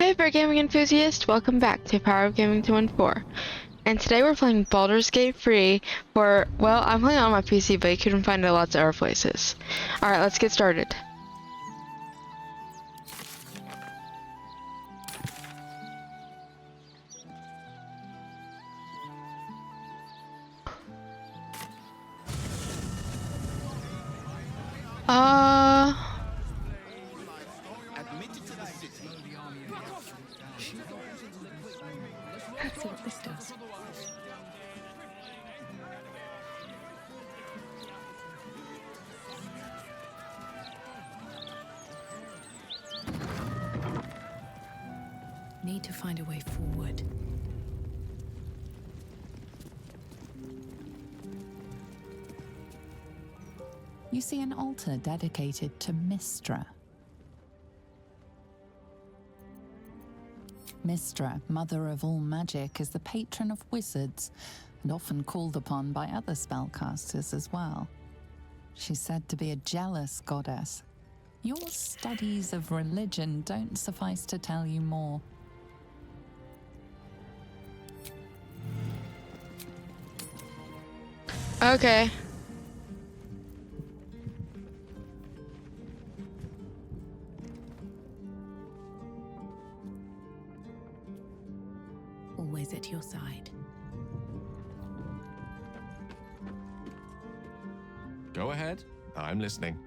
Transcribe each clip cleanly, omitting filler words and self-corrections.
Hey for gaming enthusiast, welcome back to Power of Gaming 214. And today we're playing Baldur's Gate free for, well, I'm playing on my PC, but you can find it lots of other places. Alright, let's get started. Let's see what this does. Need to find a way forward. You see an altar dedicated to Mystra. Mystra, mother of all magic, is the patron of wizards and often called upon by other spellcasters as well. She's said to be a jealous goddess. Your studies of religion don't suffice to tell you more. Okay. Always at your side. Go ahead. I'm listening.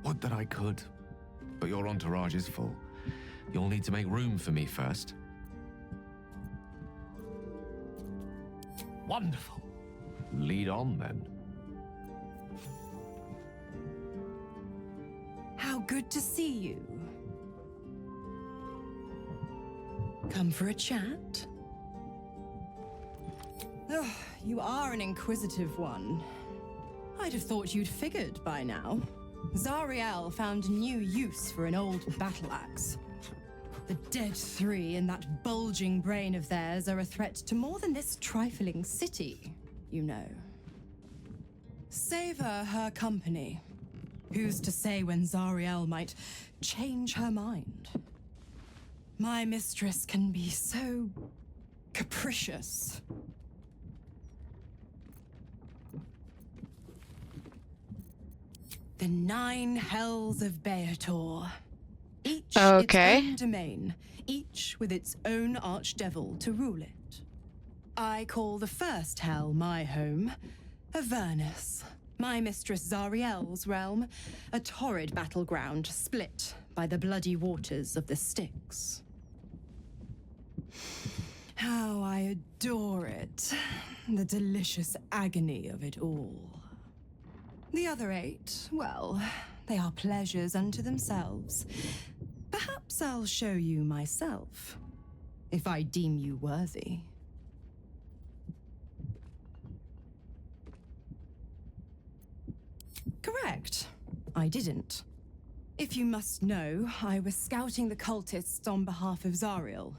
Would that I could. But your entourage is full. You'll need to make room for me first. Wonderful. Lead on, then. How good to see you. Come for a chat? Ugh, you are an inquisitive one. I'd have thought you'd figured by now. Zariel found new use for an old battle axe. The dead three and that bulging brain of theirs are a threat to more than this trifling city, you know. Savor her company. Who's to say when Zariel might change her mind? My mistress can be so capricious. The 9 hells of Beator. Each Okay. its own domain, each with its own archdevil to rule it. I call the first hell my home, Avernus, my mistress Zariel's realm, a torrid battleground split by the bloody waters of the Styx. How I adore it, the delicious agony of it all. The other 8, well, they are pleasures unto themselves. Perhaps I'll show you myself, if I deem you worthy. Correct. I didn't. If you must know, I was scouting the cultists on behalf of Zariel,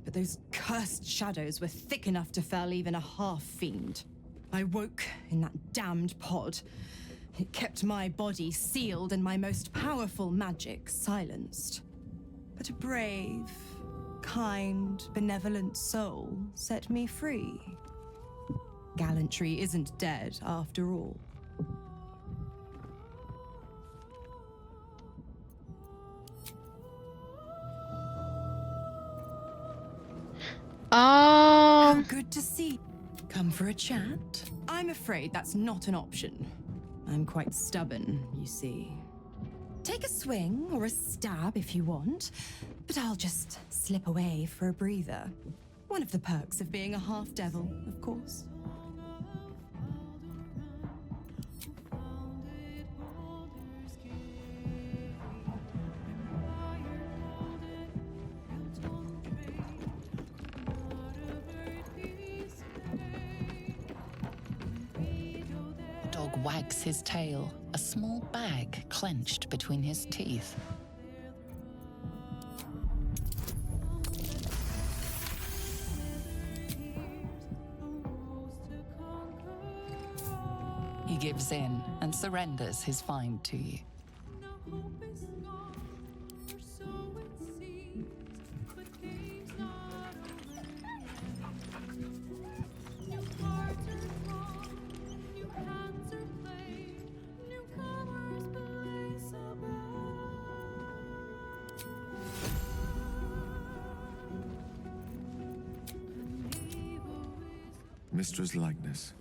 but those cursed shadows were thick enough to fell even a half-fiend. I woke in that damned pod. It kept my body sealed and my most powerful magic silenced. But a brave, kind, benevolent soul set me free. Gallantry isn't dead after all. How good to see. Come for a chat? I'm afraid that's not an option. I'm quite stubborn, you see. Take a swing or a stab if you want, but I'll just slip away for a breather. One of the perks of being a half-devil, of course. Dog wags his tail, a small bag clenched between his teeth. He gives in and surrenders his find to you. Mystra's likeness.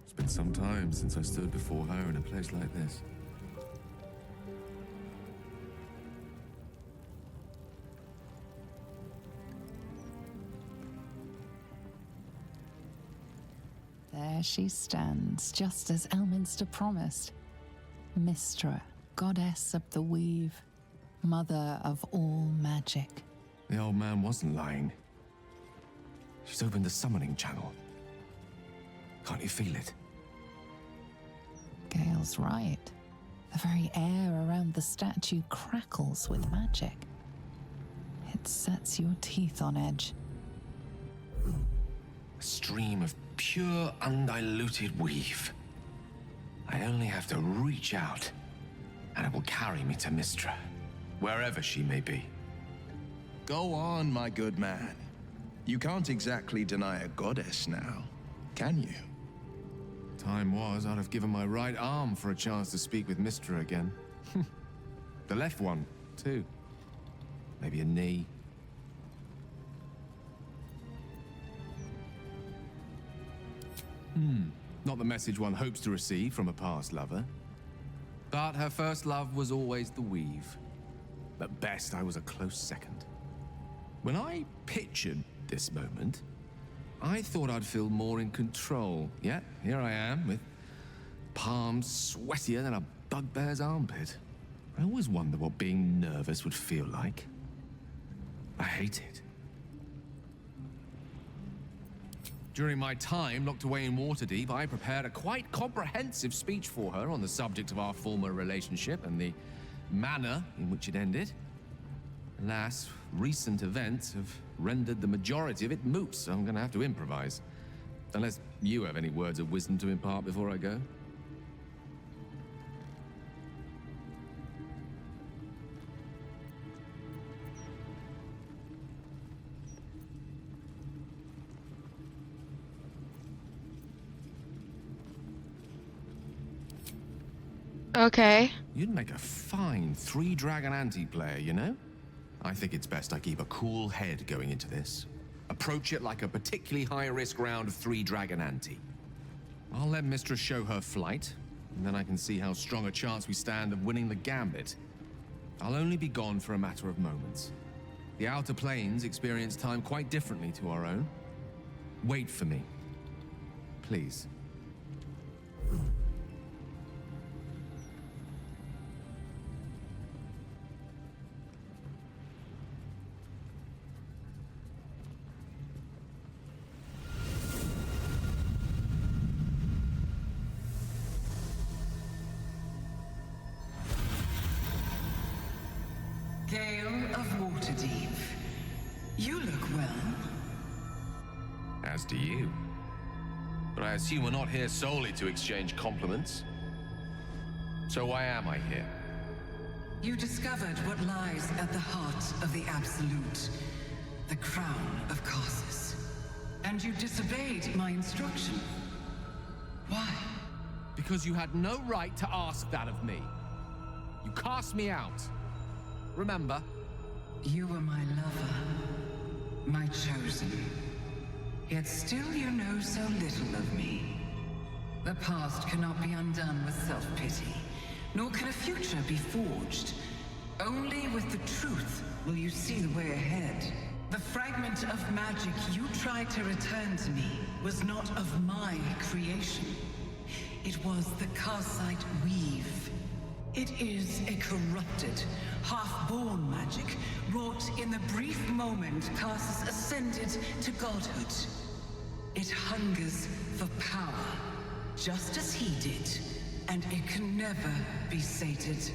It's been some time since I stood before her in a place like this. There she stands, just as Elminster promised. Mystra, goddess of the weave, mother of all magic. The old man wasn't lying. She's opened the summoning channel. Can't you feel it? Gale's right. The very air around the statue crackles with magic. It sets your teeth on edge. A stream of pure, undiluted weave. I only have to reach out, and it will carry me to Mystra, wherever she may be. Go on, my good man. You can't exactly deny a goddess now, can you? Time was, I'd have given my right arm for a chance to speak with Mystra again. The left one, too. Maybe a knee. Not the message one hopes to receive from a past lover. But her first love was always the weave. At best, I was a close second. When I pictured this moment, I thought I'd feel more in control. Yet, here I am, with palms sweatier than a bugbear's armpit. I always wonder what being nervous would feel like. I hate it. During my time locked away in Waterdeep, I prepared a quite comprehensive speech for her on the subject of our former relationship and the manner in which it ended. Alas, recent events have rendered the majority of it moot, so I'm going to have to improvise. Unless you have any words of wisdom to impart before I go. Okay. You'd make a fine three-dragon anti-player, you know? I think it's best I keep a cool head going into this. Approach it like a particularly high-risk round of three-dragon ante. I'll let Mystra show her flight, and then I can see how strong a chance we stand of winning the gambit. I'll only be gone for a matter of moments. The Outer Planes experience time quite differently to our own. Wait for me. Please. Gale of Waterdeep. You look well. As do you. But I assume we're not here solely to exchange compliments. So why am I here? You discovered what lies at the heart of the Absolute, the crown of Karsus. And you disobeyed my instruction. Why? Because you had no right to ask that of me. You cast me out. Remember? You were my lover, my chosen. Yet still you know so little of me. The past cannot be undone with self-pity, nor can a future be forged. Only with the truth will you see the way ahead. The fragment of magic you tried to return to me was not of my creation. It was the Karsite weave. It is a corrupted, half-born magic, wrought in the brief moment Karsus ascended to godhood. It hungers for power, just as he did, and it can never be sated.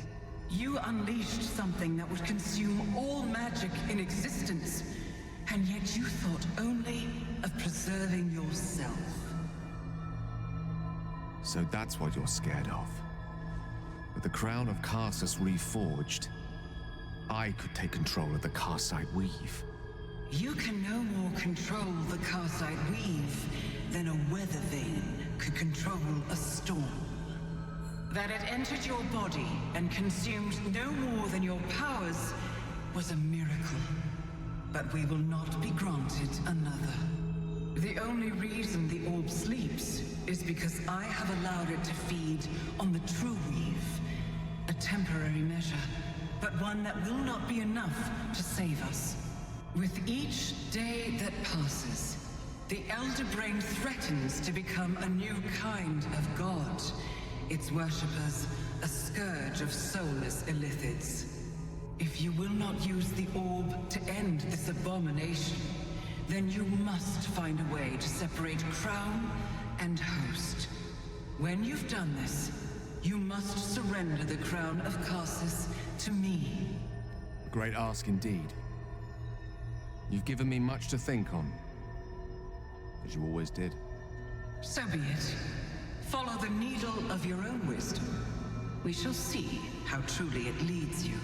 You unleashed something that would consume all magic in existence, and yet you thought only of preserving yourself. So that's what you're scared of. With the crown of Karsus reforged, I could take control of the Karsite Weave. You can no more control the Karsite Weave than a weather vane could control a storm. That it entered your body and consumed no more than your powers was a miracle. But we will not be granted another. The only reason the orb sleeps is because I have allowed it to feed on the true weave. A temporary measure, but one that will not be enough to save us. With each day that passes, the Elder Brain threatens to become a new kind of god. Its worshippers, a scourge of soulless illithids. If you will not use the orb to end this abomination, then you must find a way to separate crown and host. When you've done this, you must surrender the crown of Karsus to me. A great ask indeed. You've given me much to think on, as you always did. So be it. Follow the needle of your own wisdom. We shall see how truly it leads you.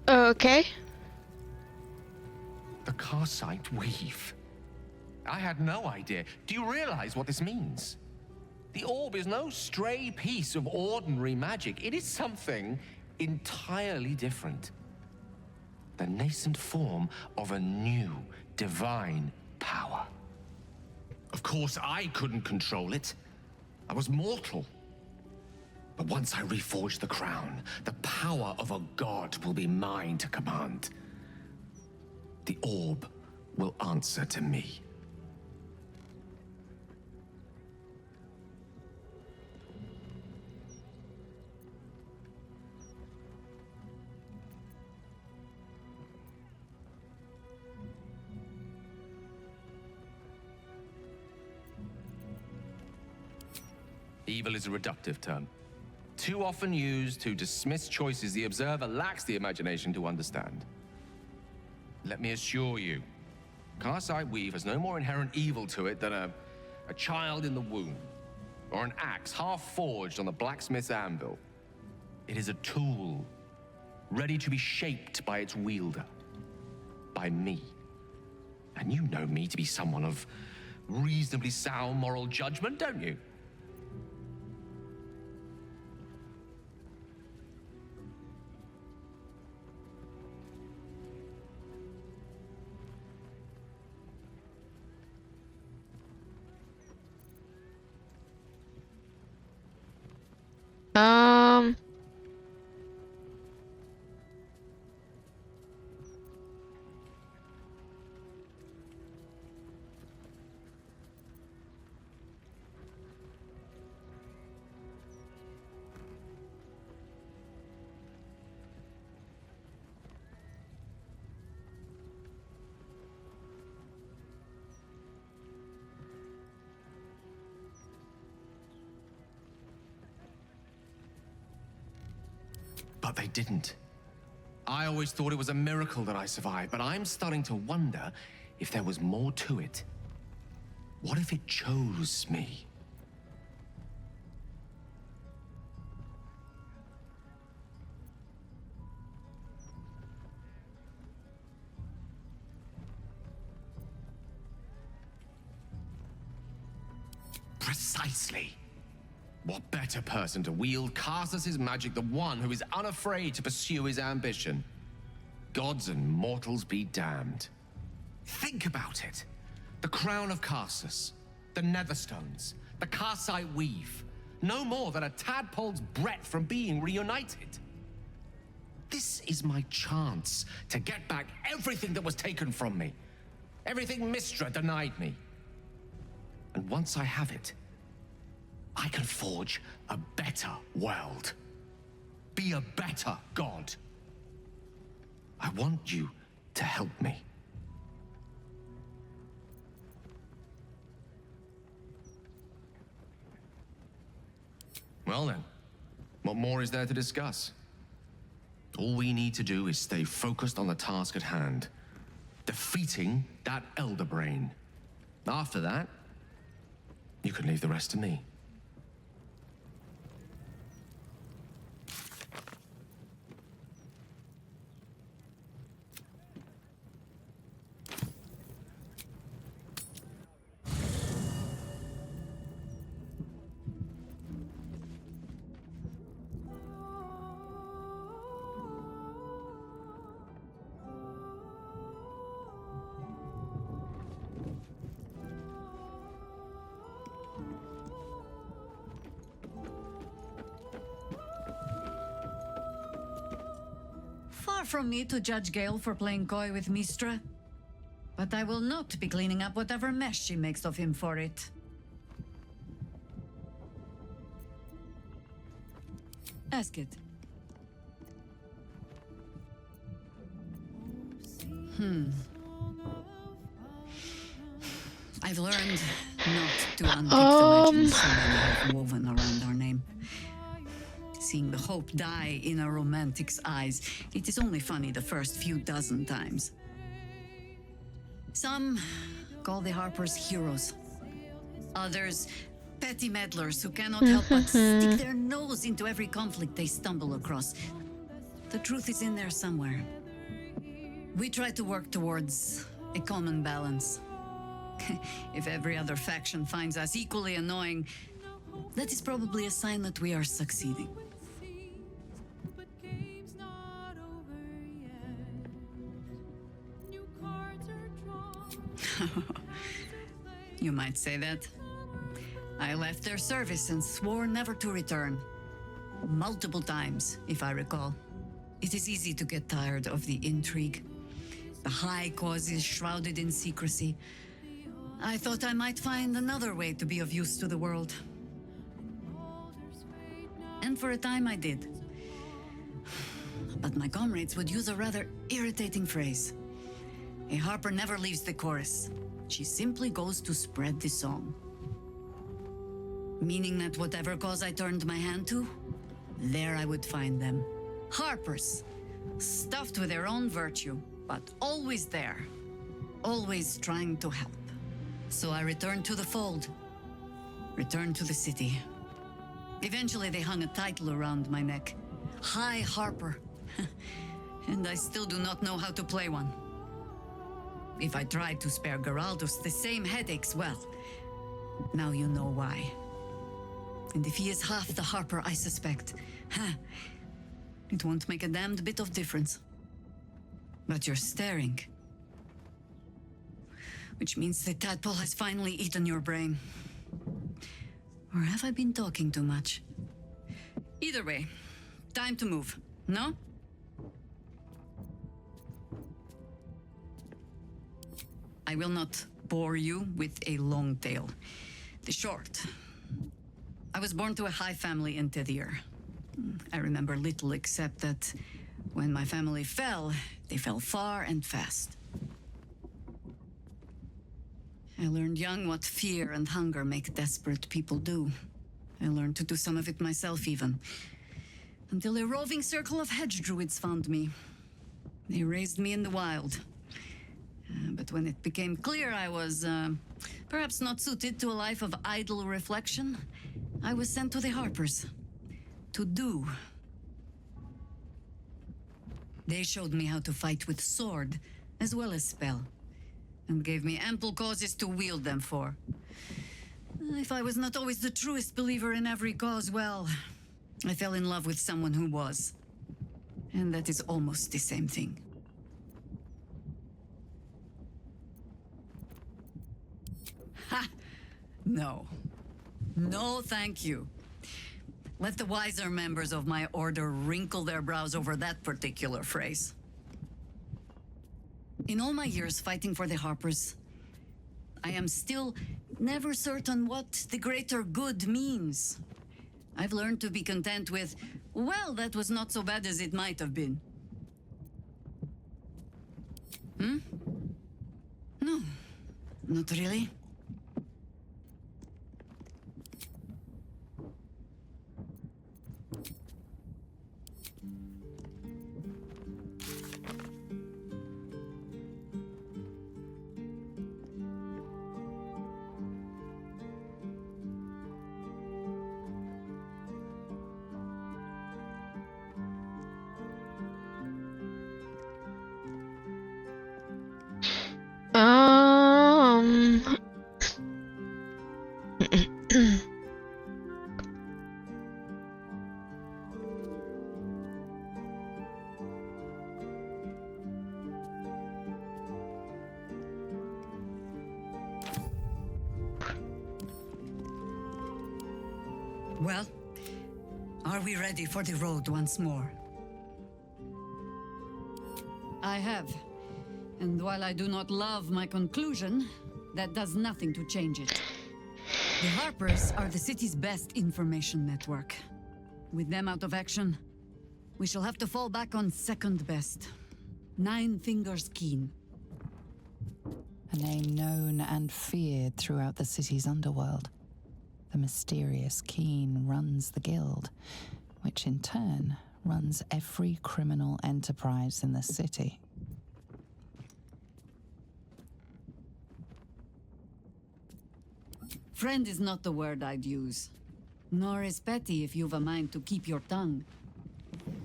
Okay. The Karsite Weave. I had no idea. Do you realize what this means? The orb is no stray piece of ordinary magic. It is something entirely different. The nascent form of a new divine power. Of course, I couldn't control it. I was mortal. But once I reforge the crown, the power of a god will be mine to command. The orb will answer to me. Evil is a reductive term, too often used to dismiss choices the observer lacks the imagination to understand. Let me assure you, Karsite Weave has no more inherent evil to it than a child in the womb, or an axe half forged on the blacksmith's anvil. It is a tool, ready to be shaped by its wielder, by me. And you know me to be someone of reasonably sound moral judgment, don't you? Um. But they didn't. I always thought it was a miracle that I survived, but I'm starting to wonder if there was more to it. What if it chose me? Precisely. What better person to wield Karsus' magic than one who is unafraid to pursue his ambition? Gods and mortals be damned. Think about it. The crown of Karsus, the Netherstones, the Karsite Weave. No more than a tadpole's breadth from being reunited. This is my chance to get back everything that was taken from me. Everything Mystra denied me. And once I have it, I can forge a better world. Be a better god. I want you to help me. Well then, what more is there to discuss? All we need to do is stay focused on the task at hand. Defeating that Elder Brain. After that, you can leave the rest to me. Far from me to judge Gale for playing coy with Mystra, but I will not be cleaning up whatever mess she makes of him for it. Ask it. I've learned not to unpick the legends so many have woven around our name. Seeing the hope die in a romantic's eyes, it is only funny the first few dozen times. Some call the Harpers heroes. Others, petty meddlers who cannot help but stick their nose into every conflict they stumble across. The truth is in there somewhere. We try to work towards a common balance. If every other faction finds us equally annoying, that is probably a sign that we are succeeding. You might say that. I left their service and swore never to return. Multiple times, if I recall. It is easy to get tired of the intrigue. The high causes shrouded in secrecy. I thought I might find another way to be of use to the world. And for a time I did. But my comrades would use a rather irritating phrase. A harper never leaves the chorus. She simply goes to spread the song. Meaning that whatever cause I turned my hand to, there I would find them. Harpers, stuffed with their own virtue, but always there. Always trying to help. So I returned to the fold. Returned to the city. Eventually they hung a title around my neck. High Harper. And I still do not know how to play one. If I tried to spare Geraldus the same headaches, well, now you know why. And if he is half the Harper I suspect, it won't make a damned bit of difference. But you're staring. Which means the tadpole has finally eaten your brain. Or have I been talking too much? Either way, time to move, no? I will not bore you with a long tale. The short. I was born to a high family in Tedir. I remember little except that when my family fell, they fell far and fast. I learned young what fear and hunger make desperate people do. I learned to do some of it myself even. Until a roving circle of hedge druids found me. They raised me in the wild. But when it became clear I was, perhaps not suited to a life of idle reflection, I was sent to the Harpers. To do. They showed me how to fight with sword, as well as spell, and gave me ample causes to wield them for. If I was not always the truest believer in every cause, well, I fell in love with someone who was. And that is almost the same thing. Ha! No. No, thank you. Let the wiser members of my order wrinkle their brows over that particular phrase. In all my years fighting for the Harpers, I am still never certain what the greater good means. I've learned to be content with, well, that was not so bad as it might have been. No, not really. Well, are we ready for the road once more? I have. And while I do not love my conclusion, that does nothing to change it. The Harpers are the city's best information network. With them out of action, we shall have to fall back on second best. Nine Fingers Keen. A name known and feared throughout the city's underworld. The mysterious Keen runs the guild, which in turn runs every criminal enterprise in the city. Friend is not the word I'd use. Nor is petty if you've a mind to keep your tongue.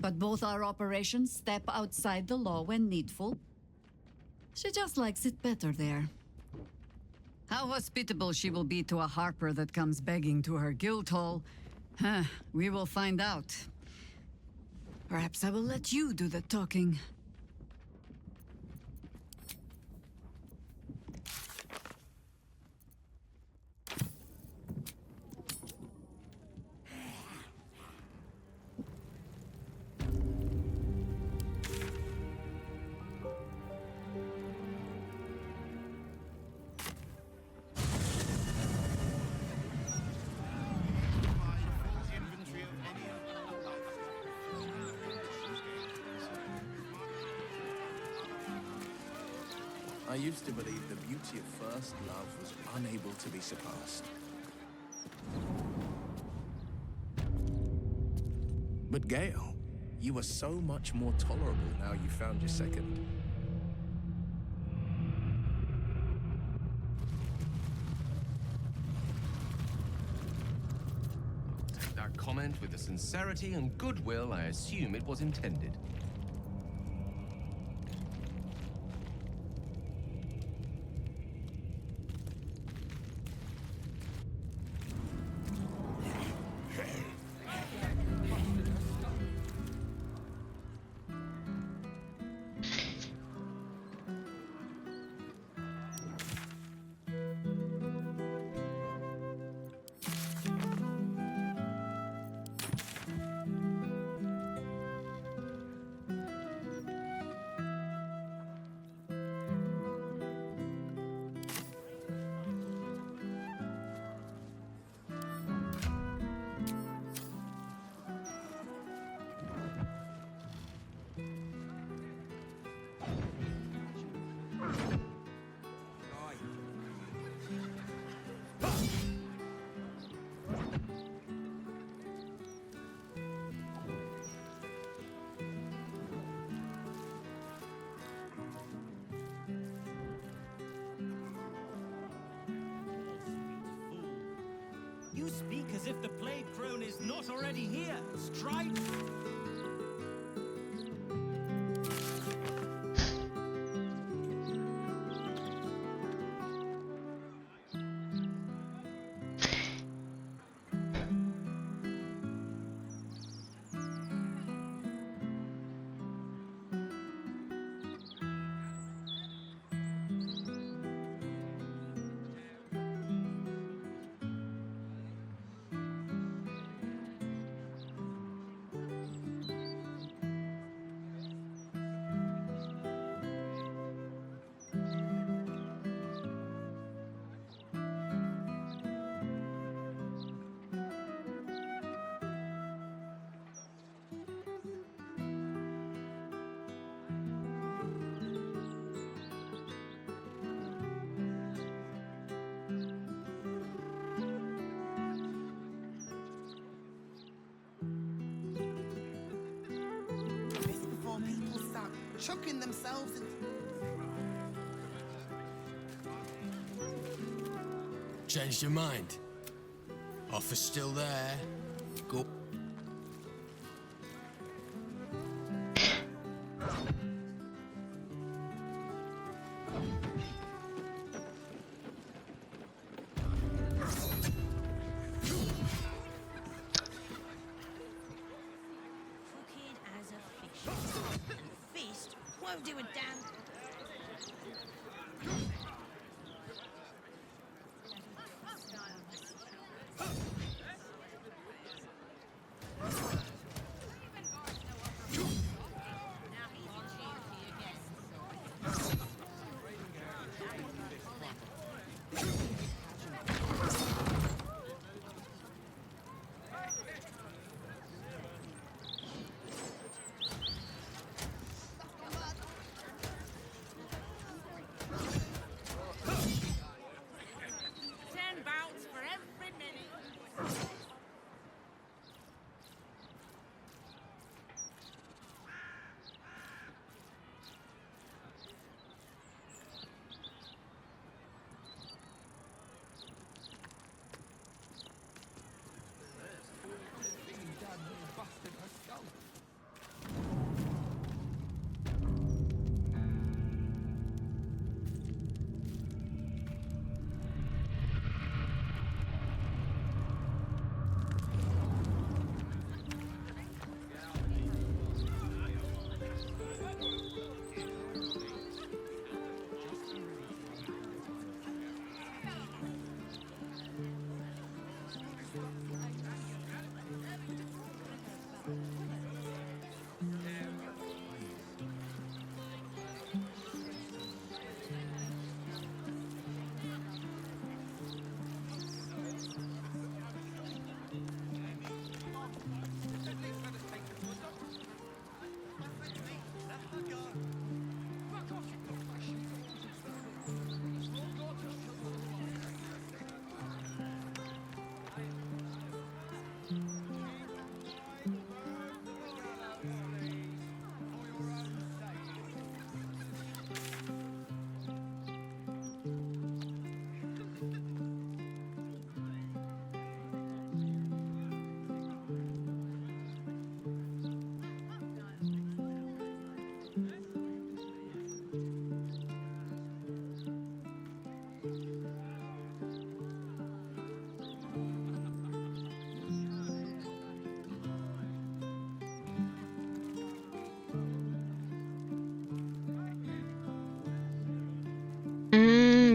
But both our operations step outside the law when needful. She just likes it better there. How hospitable she will be to a Harper that comes begging to her guild hall, we will find out. Perhaps I will let you do the talking. I used to believe the beauty of first love was unable to be surpassed. But Gale, you are so much more tolerable now you found your second. Take that comment with the sincerity and goodwill I assume it was intended. You speak as if the plague crone is not already here. Strike! Choking themselves into... Changed your mind? Offer's still there. Go. Won't do a damn.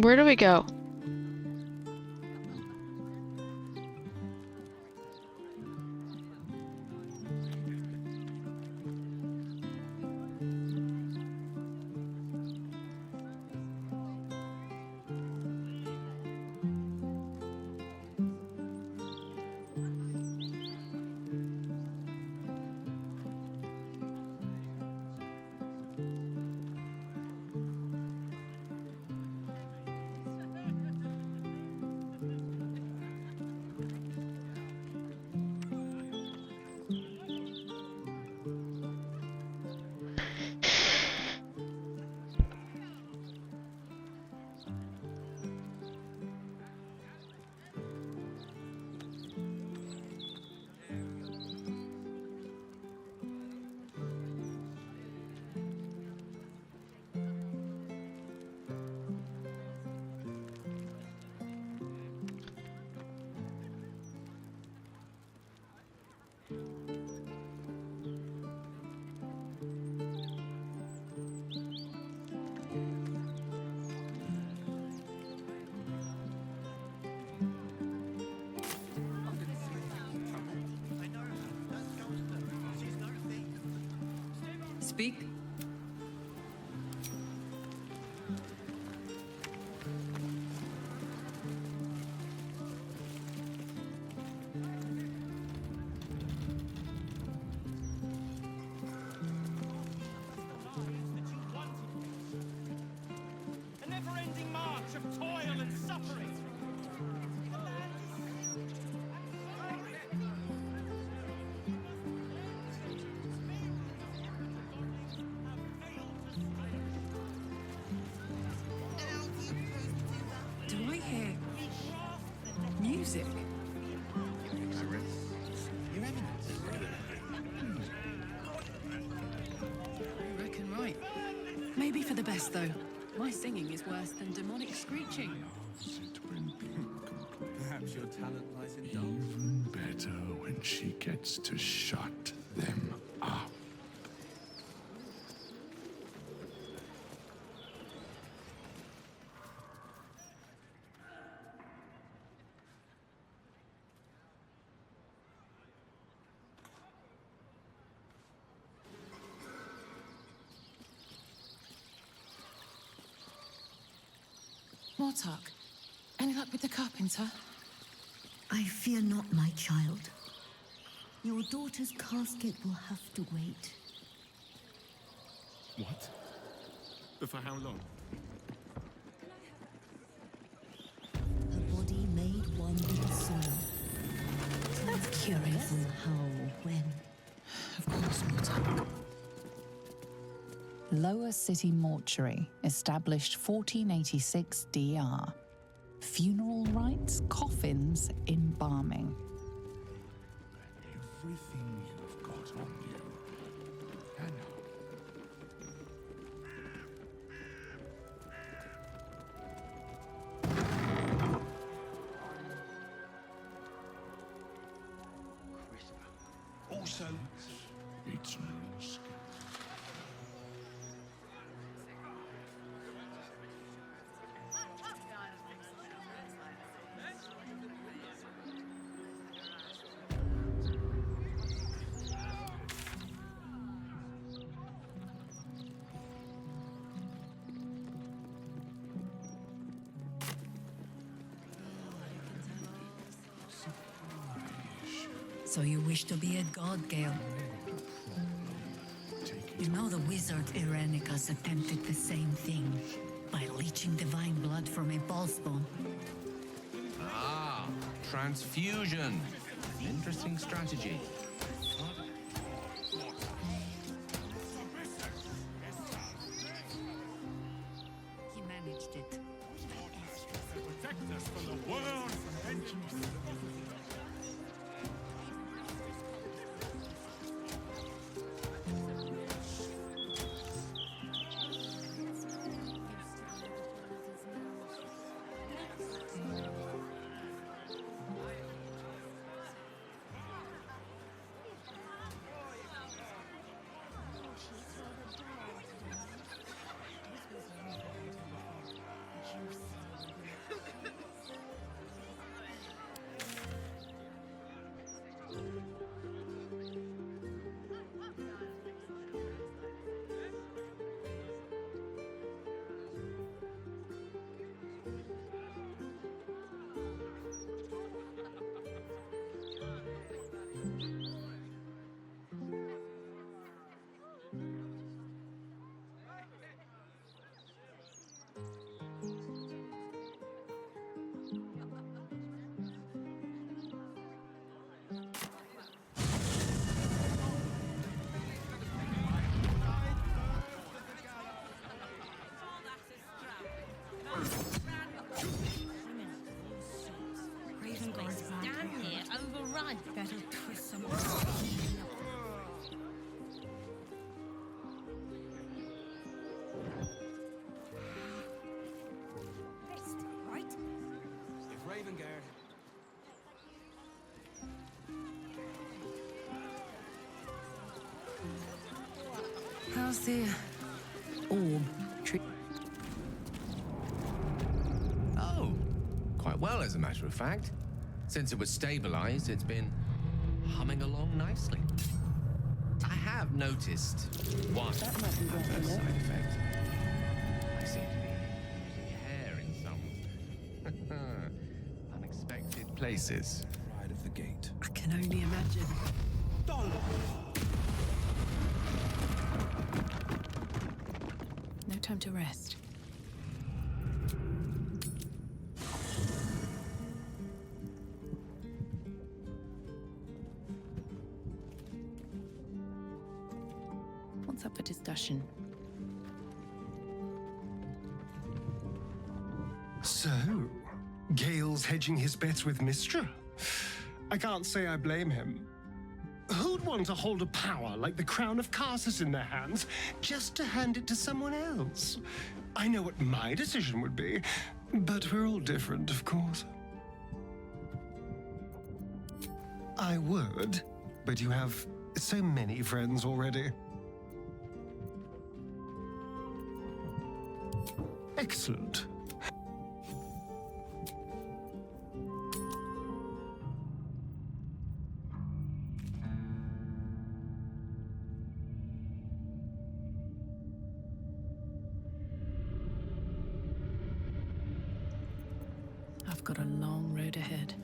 Where do we go? Speak. A never-ending march of toil and suffering. Do I hear music? Your Eminence. You reckon right. Maybe for the best, though. My singing is worse than demonic screeching. Perhaps your talent lies in dance. Even better when she gets to shut them up. Mortark, any luck with the carpenter? I fear not, my child. Your daughter's casket will have to wait. What? But for how long? Her body made one with the soil. That's curious. On how, when. Of course, Mortark. Lower City Mortuary, established 1486 DR. Funeral rites, coffins, embalming. Everything you've got on you. Hannah. Also, It's no skin. So you wish to be a god, Gale? You know the wizard Irenicus attempted the same thing by leeching divine blood from a ballspawn. Ah, transfusion. Interesting strategy. He managed it. Protect us from the world vengeance. Stand here, overrun. Better twist some. Right? If Ravengard. How's the orb treat? Oh, quite well, as a matter of fact. Since it was stabilized, it's been humming along nicely. I have noticed one adverse side effect. I seem to be losing hair in some unexpected places. Pride of the gate. I can only imagine. No time to rest. What's up for discussion? So, Gale's hedging his bets with Mystra? I can't say I blame him. Who'd want to hold a power like the crown of Carsus in their hands just to hand it to someone else? I know what my decision would be, but we're all different, of course. I would, but you have so many friends already. Excellent. I've got a long road ahead.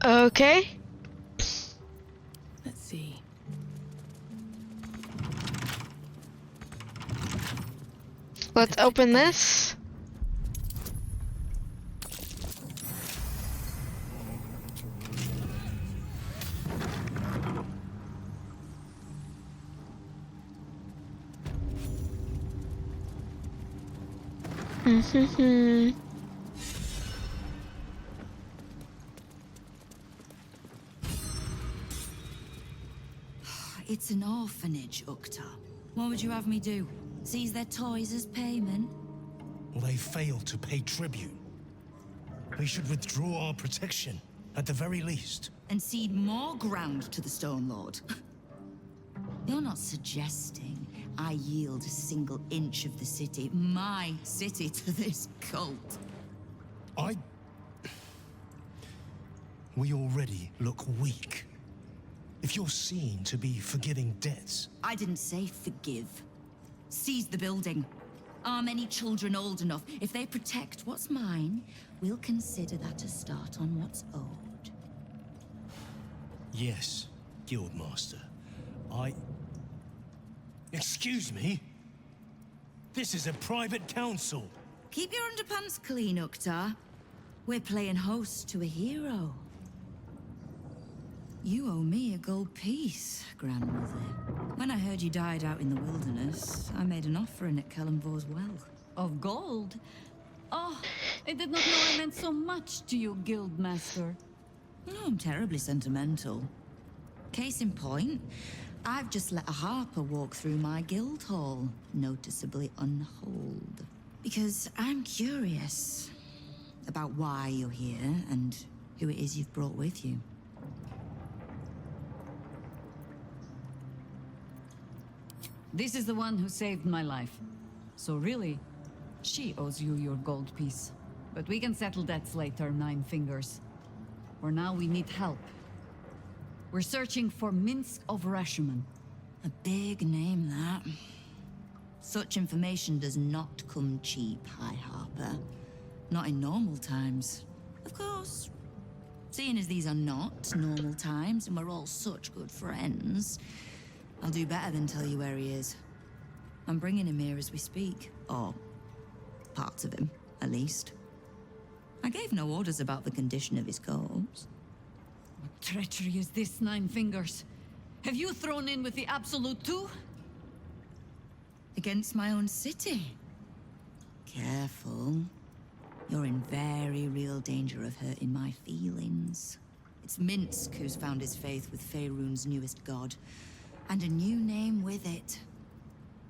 Okay. Let's see. Let's open this. It's an orphanage, Ukta. What would you have me do? Seize their toys as payment? Well, they failed to pay tribute. We should withdraw our protection. at the very least. And cede more ground to the Stone Lord. You're not suggesting I yield a single inch of the city, my city, to this cult. We already look weak. If you're seen to be forgiving debts... I didn't say forgive. Seize the building. Are many children old enough? If they protect what's mine, we'll consider that a start on what's owed. Yes, Guildmaster. Excuse me? This is a private council. Keep your underpants clean, Uktar. We're playing host to a hero. You owe me a gold piece, grandmother. When I heard you died out in the wilderness, I made an offering at Kalimvor's well. Of gold? Oh, I did not know I meant so much to you, Guildmaster. Oh, I'm terribly sentimental. Case in point, I've just let a harper walk through my guild hall, noticeably unholed. Because I'm curious about why you're here and who it is you've brought with you. This is the one who saved my life. So really, she owes you your gold piece. But we can settle debts later, Nine Fingers. For now, we need help. We're searching for Minsk of Rashomon. A big name, that. Such information does not come cheap, High Harper. Not in normal times. Of course. Seeing as these are not normal times and we're all such good friends, I'll do better than tell you where he is. I'm bringing him here as we speak. Or parts of him, at least. I gave no orders about the condition of his corpse. What treachery is this, Nine Fingers? Have you thrown in with the Absolute too? Against my own city. Careful. You're in very real danger of hurting my feelings. It's Minsk who's found his faith with Faerun's newest god. And a new name with it.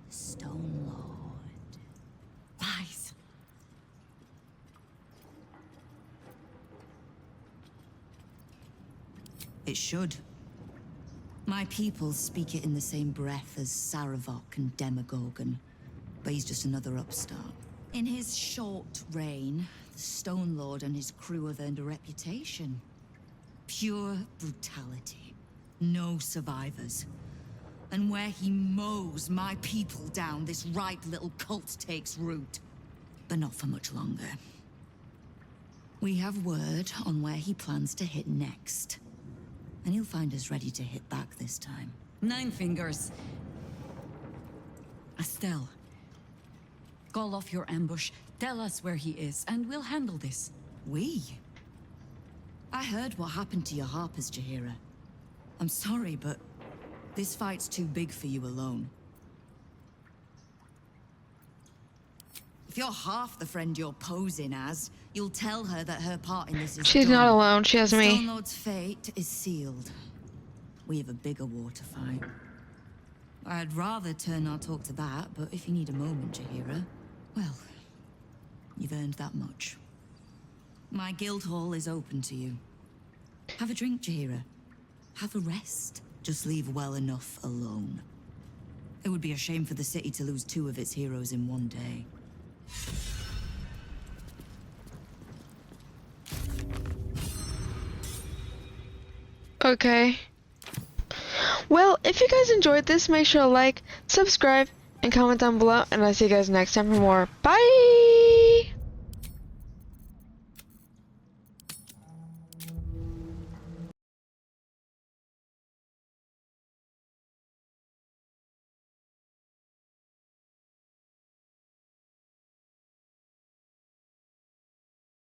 The Stone Lord. Lies. It should. My people speak it in the same breath as Saravok and Demogorgon. But he's just another upstart. In his short reign, the Stone Lord and his crew have earned a reputation. Pure brutality. No survivors. And where he mows my people down, this ripe little cult takes root. But not for much longer. We have word on where he plans to hit next. And he'll find us ready to hit back this time. Nine Fingers. Estelle. Call off your ambush, tell us where he is, and we'll handle this. We? I heard what happened to your harpers, Jaheira. I'm sorry, but this fight's too big for you alone. If you're half the friend you're posing as, you'll tell her that her part in this is She's done. not alone, she has me. Stone Lord's fate is sealed. We have a bigger war to fight. I'd rather turn our talk to that, but if you need a moment, Jaheira, well, you've earned that much. My guild hall is open to you. Have a drink, Jaheira. Have a rest. Just leave well enough alone. It would be a shame for the city to lose two of its heroes in one day. Okay. Well, if you guys enjoyed this, make sure to like, subscribe, and comment down below, and I'll see you guys next time for more. Bye!